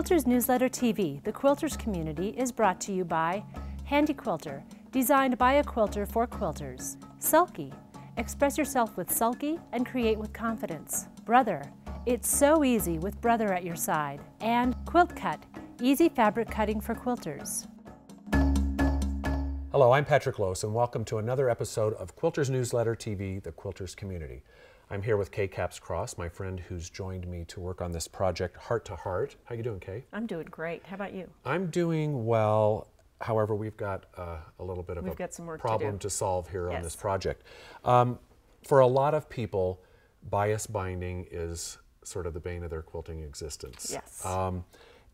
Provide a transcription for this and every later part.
Quilters Newsletter TV, the Quilters community, is brought to you by Handi Quilter, designed by a quilter for quilters. Sulky, express yourself with sulky and create with confidence. Brother, it's so easy with Brother at your side. And Quilt Cut, easy fabric cutting for quilters. Hello, I'm Patrick Lose, and welcome to another episode of Quilters Newsletter TV, the Quilters community. I'm here with Kay Capps-Cross, my friend who's joined me to work on this project, Heart to Heart. How you doing, Kay? I'm doing great. How about you? I'm doing well. However, we've got a little bit of a problem to solve here on this project. For a lot of people, bias binding is sort of the bane of their quilting existence. Yes.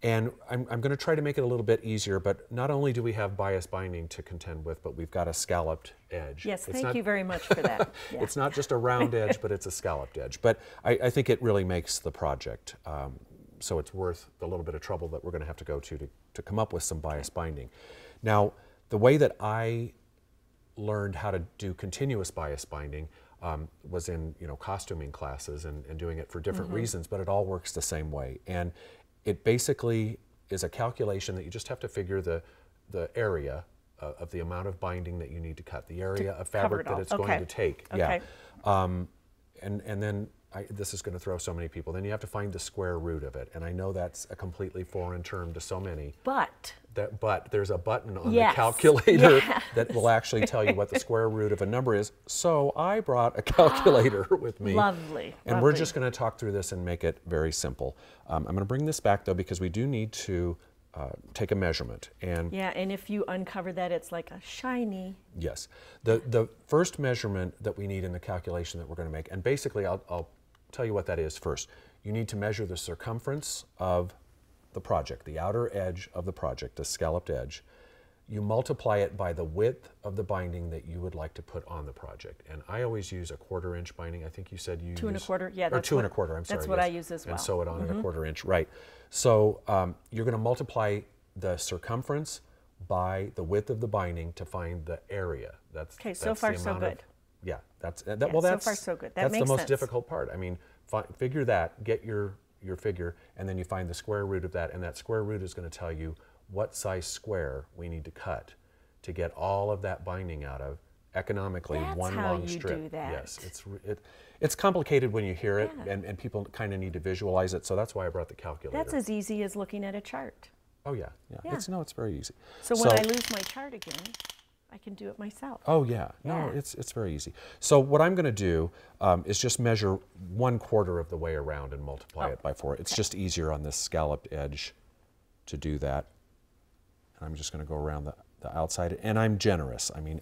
And I'm going to try to make it a little bit easier, but not only do we have bias binding to contend with, but we've got a scalloped edge. Yes, thank you very much for that. Yeah. It's not just a round edge, but it's a scalloped edge. But I think it really makes the project, so it's worth the little bit of trouble that we're going to have to go to come up with some bias binding. Now, the way that I learned how to do continuous bias binding was in costuming classes and doing it for different reasons, but it all works the same way. And it basically is a calculation that you just have to figure the area of the amount of binding that you need to cut, the area of fabric that it's going to take. Okay. Yeah. And then this is going to throw so many people. Then you have to find the square root of it. And I know that's a completely foreign term to so many. But there's a button on the calculator that will actually tell you what the square root of a number is. So I brought a calculator with me. Lovely. And we're just going to talk through this and make it very simple. I'm going to bring this back though because we do need to take a measurement. And and if you uncover that, it's like a shiny. Yes. The first measurement that we need in the calculation that we're going to make, and basically I'll tell you what that is first. You need to measure the circumference of the project, the outer edge of the project, the scalloped edge. You multiply it by the width of the binding that you would like to put on the project. And I always use a 1/4 inch binding. I think you said you 2 1/4, yeah. Or 2 1/4, I'm sorry. That's what I use as well. And sew it on at a 1/4 inch, right. So you're going to multiply the circumference by the width of the binding to find the area. Okay, so far so good. Well, that's so far so good. That's the most sense. difficult part. I mean, figure that, get your figure, and then you find the square root of that, and that square root is going to tell you what size square we need to cut to get all of that binding out of economically one long strip. That's how you do that. Yes, it's complicated when you hear it, and people kind of need to visualize it, so that's why I brought the calculator. That's as easy as looking at a chart. Oh yeah. It's very easy. So when I lose my chart again, I can do it myself. Oh yeah, no, it's very easy. So what I'm going to do is just measure 1/4 of the way around and multiply it by 4. It's just easier on this scalloped edge to do that. And I'm just going to go around the outside, and I'm generous. I mean,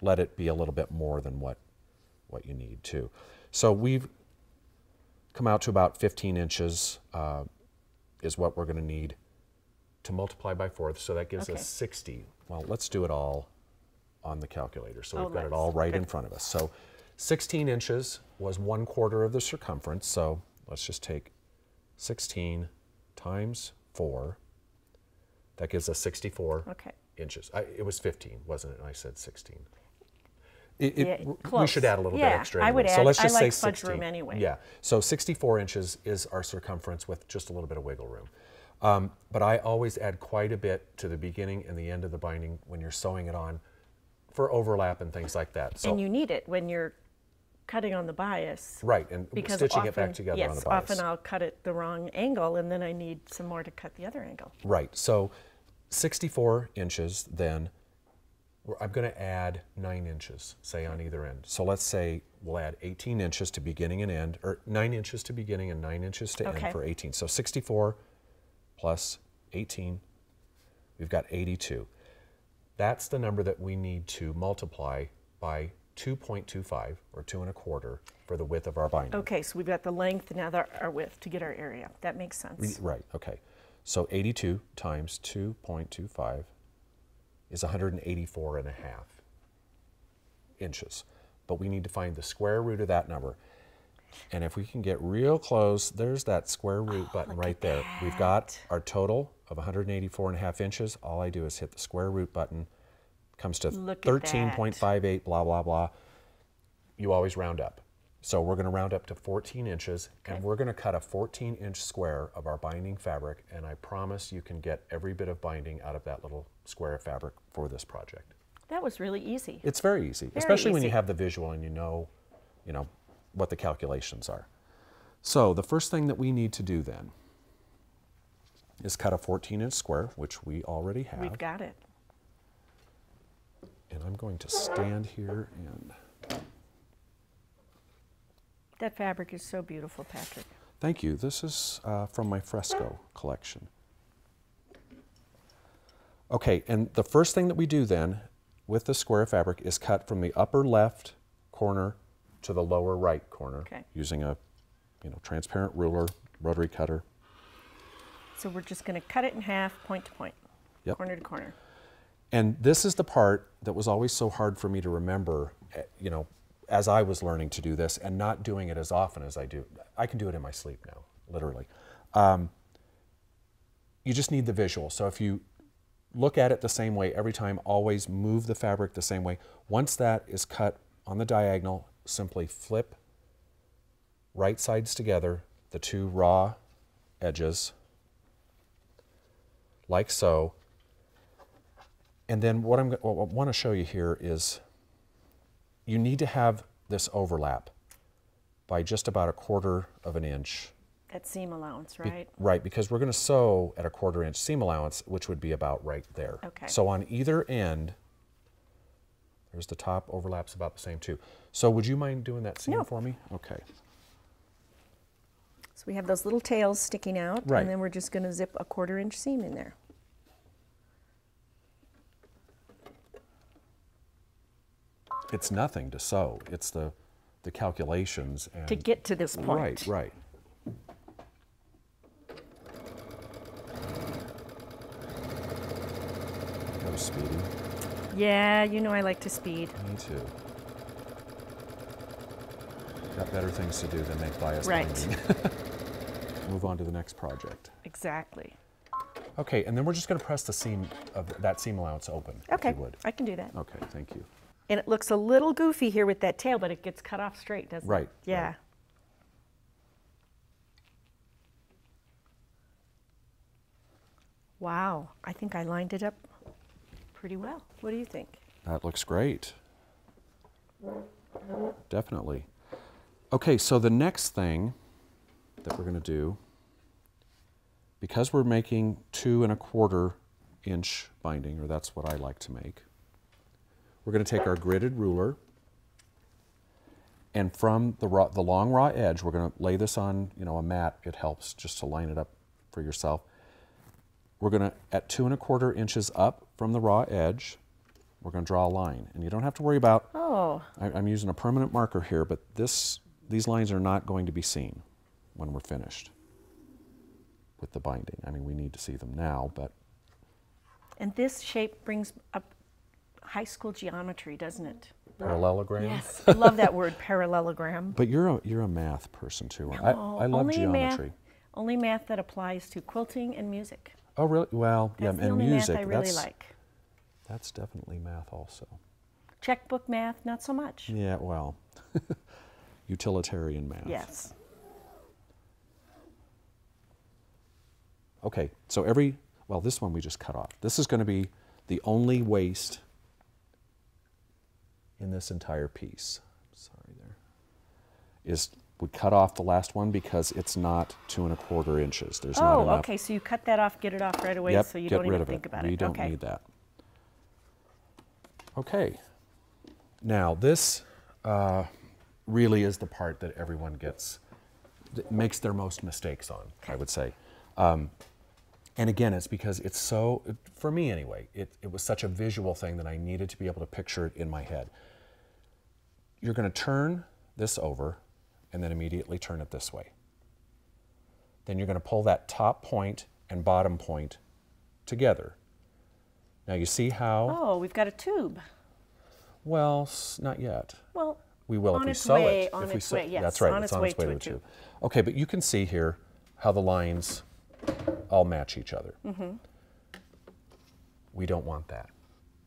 let it be a little bit more than what you need too. So we've come out to about 15 inches is what we're going to need to multiply by 4. So that gives us 60. Well, let's do it all on the calculator. So we've got it all right in front of us. So 16 inches was 1/4 of the circumference. So let's just take 16 times 4. That gives us 64 inches. It was 15, wasn't it? And I said 16. We should add a little bit extra anyway. I would add, so let's just I like say fudge 16. room anyway. Yeah, so 64 inches is our circumference with just a little bit of wiggle room. But I always add quite a bit to the beginning and the end of the binding when you're sewing it on for overlap and things like that. So, and you need it when you're cutting on the bias. Right, and stitching it back together on the bias. Yes, often I'll cut it the wrong angle and then I need some more to cut the other angle. Right, so 64 inches then, I'm going to add 9 inches, say on either end. So let's say we'll add 18 inches to beginning and end, or 9 inches to beginning and 9 inches to end for 18. So 64 plus 18, we've got 82. That's the number that we need to multiply by 2.25 or 2 1/4 for the width of our binding. Okay, so we've got the length, now our width to get our area. That makes sense. Right, okay. So 82 times 2.25 is 184.5 inches. But we need to find the square root of that number. And if we can get real close, there's that square root button right there. We've got our total of 184.5 inches. All I do is hit the square root button. Comes to 13.58, blah, blah, blah. You always round up. So we're going to round up to 14 inches, and we're going to cut a 14-inch square of our binding fabric, and I promise you can get every bit of binding out of that little square of fabric for this project. That was really easy. It's very easy, especially when you have the visual and you know, what the calculations are. So the first thing that we need to do then is cut a 14-inch square, which we already have. We've got it. And I'm going to stand here and... That fabric is so beautiful, Patrick. Thank you. This is from my fresco collection. Okay, and the first thing that we do then with the square of fabric is cut from the upper left corner to the lower right corner using a transparent ruler, rotary cutter. So we're just going to cut it in half, point to point, corner to corner. And this is the part that was always so hard for me to remember, as I was learning to do this and not doing it as often as I do. I can do it in my sleep now, literally. You just need the visual. So if you look at it the same way every time, always move the fabric the same way. Once that is cut on the diagonal, simply flip right sides together, the two raw edges, like so. And then what I want to show you here is you need to have this overlap by just about 1/4 of an inch. That seam allowance, right? Right, because we're going to sew at a 1/4 inch seam allowance, which would be about right there. Okay. So on either end, there's the top overlaps about the same too. So would you mind doing that seam for me? Okay. So we have those little tails sticking out, right. And then we're just going to zip a 1/4 inch seam in there. It's nothing to sew. It's the calculations. And to get to this point. Right, right. That was speedy. Yeah, I like to speed. Me too. Got better things to do than make bias right. binding. Move on to the next project. Exactly. Okay, and then we're just going to press the seam of that seam allowance open. Okay, if you would. I can do that. Okay, thank you. And it looks a little goofy here with that tail, but it gets cut off straight, doesn't it? Right. Yeah. Right. Wow, I think I lined it up pretty well. What do you think? That looks great. Definitely. Okay, so the next thing that we're going to do, because we're making 2 1/4 inch binding, or that's what I like to make, we're going to take our gridded ruler, and from the long raw edge, we're going to lay this on, a mat. It helps just to line it up for yourself. We're going to, at 2 1/4 inches up from the raw edge, we're going to draw a line. And you don't have to worry about, I'm using a permanent marker here, but these lines are not going to be seen when we're finished with the binding. I mean, we need to see them now, but. And this shape brings up high school geometry, doesn't it? Parallelogram? Yes, I love that word, parallelogram. But you're a math person too. No, I love geometry. Only math that applies to quilting and music. Oh, really? Well, that's yeah, the and only music. Math I really like. That's definitely math also. Checkbook math, not so much. Yeah, well, utilitarian math. Yes. Okay, so this one we just cut off. This is going to be the only waste in this entire piece. Sorry there. We cut off the last one because it's not 2 1/4 inches. There's not enough. Okay, so you cut that off, get it off right away, so you don't even think about it. We don't need that. Okay. Now this really is the part that everyone makes their most mistakes on, I would say. And again, it's because it's so, for me anyway, it was such a visual thing that I needed to be able to picture it in my head. You're going to turn this over and then immediately turn it this way. Then you're going to pull that top point and bottom point together. Now you see how? Oh, we've got a tube. Well, not yet. Well, we will if we sew it. On its way, yes. That's right, on it's on its way to a tube. Okay, but you can see here how the lines all match each other. Mm-hmm. We don't want that.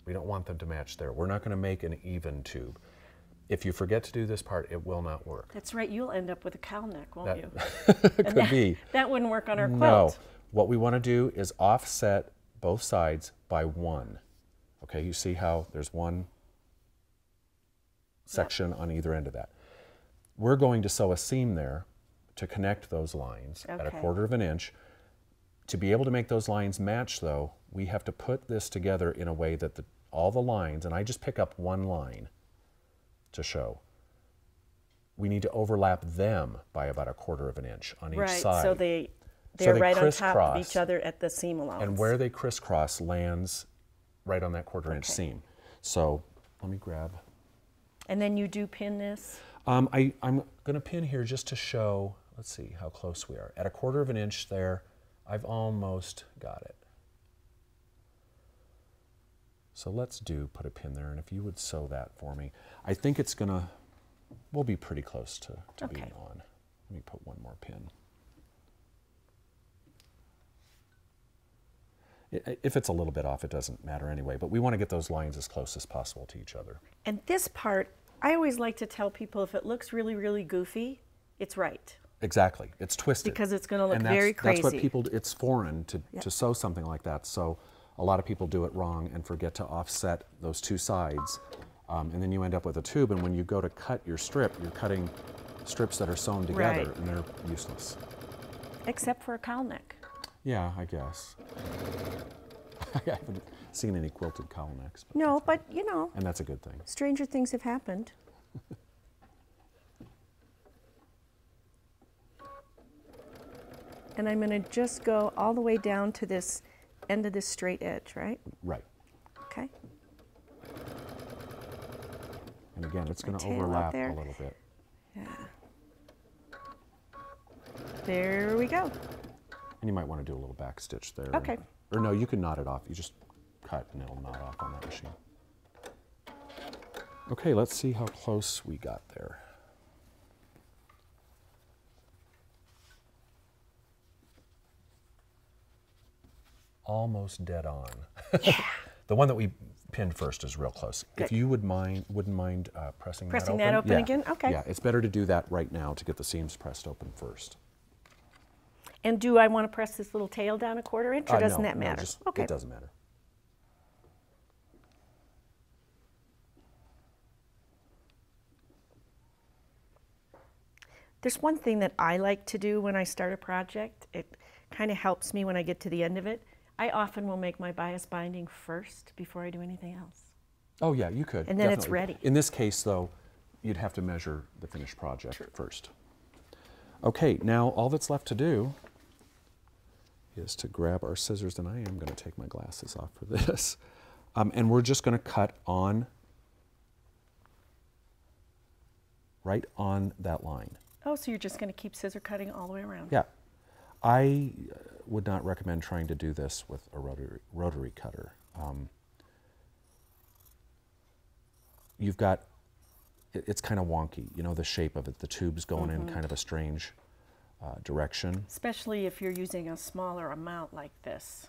We don't want them to match there. We're not going to make an even tube. If you forget to do this part, it will not work. That's right. You'll end up with a cowl neck, won't you? Could be. That wouldn't work on our quilt. No. What we want to do is offset both sides by 1. Okay, you see how there's one section on either end of that. We're going to sew a seam there to connect those lines at 1/4 inch. To be able to make those lines match, though, we have to put this together in a way that all the lines, and I just pick up one line to show, we need to overlap them by about 1/4 inch on each side. So they're right on top of each other at the seam allowance. And where they crisscross lands right on that 1/4 inch seam. So let me grab. And then you do pin this? I'm going to pin here just to show, let's see how close we are. At 1/4 inch there, I've almost got it. So let's put a pin there, and if you would sew that for me. I think it's gonna, we'll be pretty close to being on. Let me put one more pin. If it's a little bit off, it doesn't matter anyway, but we want to get those lines as close as possible to each other. And this part, I always like to tell people if it looks really, really goofy, it's right. Exactly. It's twisted. Because it's going to look very crazy. That's what people, it's foreign to sew something like that. So a lot of people do it wrong and forget to offset those two sides. And then you end up with a tube, and when you go to cut your strip, you're cutting strips that are sewn together, and they're useless. Except for a cowl neck. Yeah, I guess. I haven't seen any quilted cowl necks. But no, but you know. And that's a good thing. Stranger things have happened. And I'm going to just go all the way down to this end of this straight edge, right? Right. Okay. And again, it's going to overlap a little bit. Yeah. There we go. And you might want to do a little back stitch there. Okay. Or no, you can knot it off. You just cut and it'll knot off on that machine. Okay, let's see how close we got there. Almost dead on. Yeah. The one that we pinned first is real close. Good. If you wouldn't mind pressing that open. That open again? Okay. Yeah, it's better to do that right now to get the seams pressed open first. And do I want to press this little tail down 1/4 inch, or doesn't that matter? Okay. It doesn't matter. There's one thing that I like to do when I start a project. It kind of helps me when I get to the end of it. I often will make my bias binding first before I do anything else. Oh yeah, you could. And then definitely. It's ready. In this case though, you'd have to measure the finished project first. Okay, now all that's left to do is to grab our scissors, and I am going to take my glasses off for this. And we're just going to cut on, right on that line. Oh, so you're just going to keep scissor cutting all the way around? Yeah. I would not recommend trying to do this with a rotary cutter. You've got, it's kind of wonky, you know, the shape of it. The tube's going in kind of a strange direction. Especially if you're using a smaller amount like this,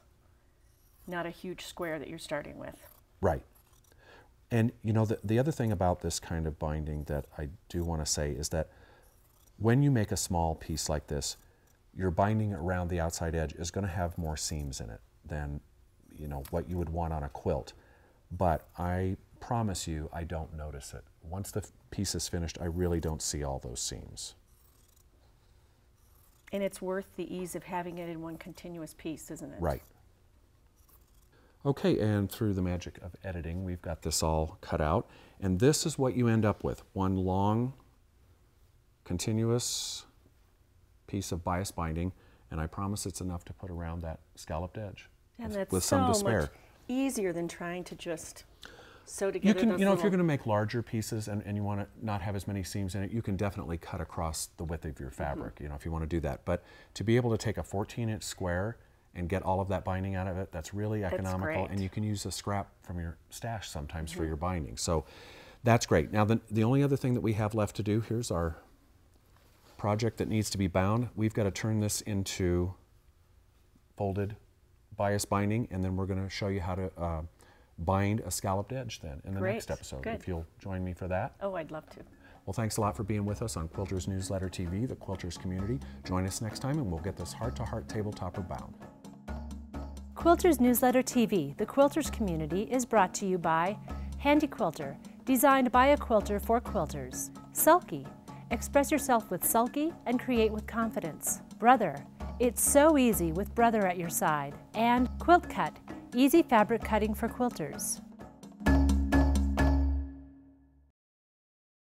not a huge square that you're starting with. Right. And you know, the other thing about this kind of binding that I do want to say is that when you make a small piece like this, your binding around the outside edge is going to have more seams in it than, you know, what you would want on a quilt. But I promise you, I don't notice it. Once the piece is finished, I really don't see all those seams. And it's worth the ease of having it in one continuous piece, isn't it? Right. Okay, and through the magic of editing, we've got this all cut out. And this is what you end up with. One long, continuous piece of bias binding, and I promise it's enough to put around that scalloped edge. And that's with some to spare. Much easier than trying to just sew together you can, you know, if you're going to make larger pieces and you want to not have as many seams in it, you can definitely cut across the width of your fabric, you know, if you want to do that. But to be able to take a 14-inch square and get all of that binding out of it, that's really economical. And you can use a scrap from your stash sometimes for your binding. So that's great. Now, the only other thing that we have left to do, here's our project that needs to be bound. We've got to turn this into folded bias binding, and then we're going to show you how to bind a scalloped edge then in the Great. next episode, Good. if you'll join me for that. Oh, I'd love to. Well, thanks a lot for being with us on Quilters Newsletter TV, the Quilters community. Join us next time and we'll get this heart-to-heart tabletopper bound. Quilters Newsletter TV, the Quilters community, is brought to you by Handi Quilter, designed by a quilter for quilters. Sulky, express yourself with sulky and create with confidence. Brother, it's so easy with Brother at your side. And Quilt Cut, easy fabric cutting for quilters.